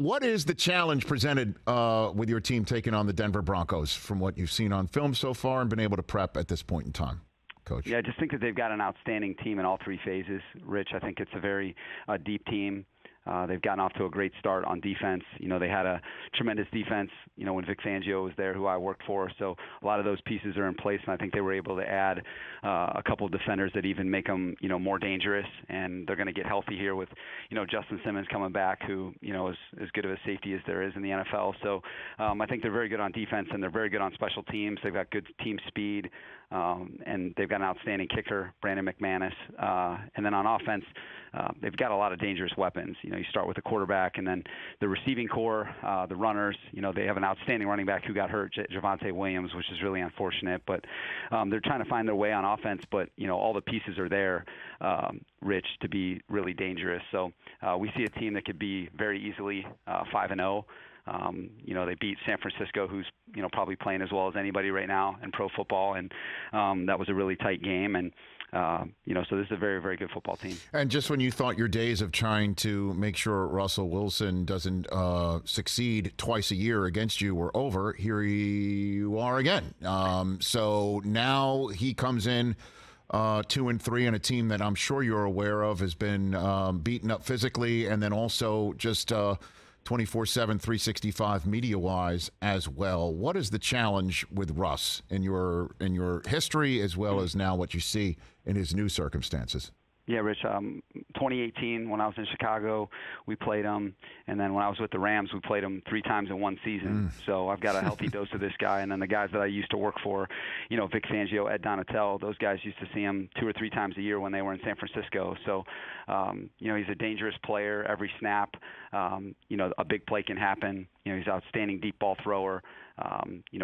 What is the challenge presented with your team taking on the Denver Broncos from what you've seen on film so far and been able to prep at this point in time, Coach? Yeah, I just think that they've got an outstanding team in all three phases, Rich. I think it's a very deep team. They've gotten off to a great start on defense. They had a tremendous defense, when Vic Fangio was there, who I worked for. So a lot of those pieces are in place, and I think they were able to add a couple of defenders that even make them, more dangerous. And they're going to get healthy here with, Justin Simmons coming back, who, is as good of a safety as there is in the NFL. So I think they're very good on defense, and they're very good on special teams. They've got good team speed, and they've got an outstanding kicker, Brandon McManus. And then on offense, they've got a lot of dangerous weapons. You start with the quarterback, and then the receiving core, the runners. They have an outstanding running back who got hurt, Javonte Williams, which is really unfortunate. But they're trying to find their way on offense. But all the pieces are there, Rich, to be really dangerous. So we see a team that could be very easily 5-0. They beat San Francisco, who's probably playing as well as anybody right now in pro football, and that was a really tight game. And so this is a very, very good football team. And just when you thought your days of trying to make sure Russell Wilson doesn't succeed twice a year against you were over, here you are again. So now he comes in 2-3 in a team that I'm sure you're aware of has been beaten up physically, and then also just 24/7, 365 media-wise as well. What is the challenge with Russ in your history as well as now what you see in his new circumstances? Yeah, Rich, 2018, when I was in Chicago, we played him. And then when I was with the Rams, we played him 3 times in one season. So I've got a healthy dose of this guy. And then the guys that I used to work for, Vic Fangio, Ed Donatel, those guys used to see him 2 or 3 times a year when they were in San Francisco. So, he's a dangerous player every snap. A big play can happen. He's an outstanding deep ball thrower.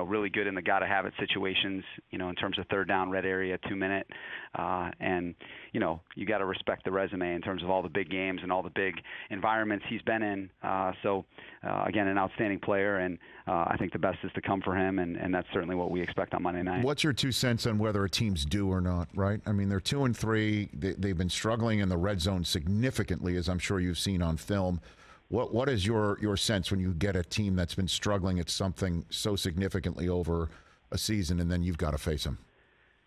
Really good in the gotta-have-it situations, in terms of third down, red area, 2-minute. And, you got to respect the resume in terms of all the big games and all the big environments he's been in. Again, an outstanding player, and I think the best is to come for him, and that's certainly what we expect on Monday night. What's your 2 cents on whether a team's due or not, right? I mean, they're 2-3. They've been struggling in the red zone significantly, as I'm sure you've seen on film. What is your sense when you get a team that's been struggling at something so significantly over a season, and then you've got to face them?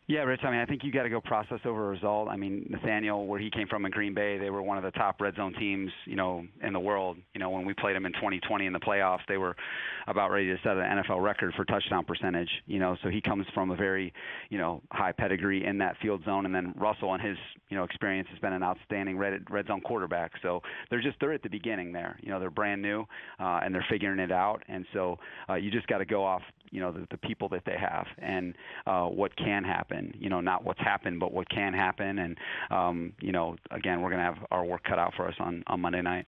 Yeah, Rich, I think you got to go process over a result. Nathaniel, where he came from in Green Bay, they were one of the top red zone teams, in the world. When we played them in 2020 in the playoffs, they were about ready to set an NFL record for touchdown percentage, so he comes from a very, high pedigree in that field zone. And then Russell, in his, experience, has been an outstanding red zone quarterback. So they're at the beginning there. They're brand new, and they're figuring it out. And so you just got to go off, the people that they have and what can happen. Not what's happened, but what can happen. And, again, we're going to have our work cut out for us on Monday night.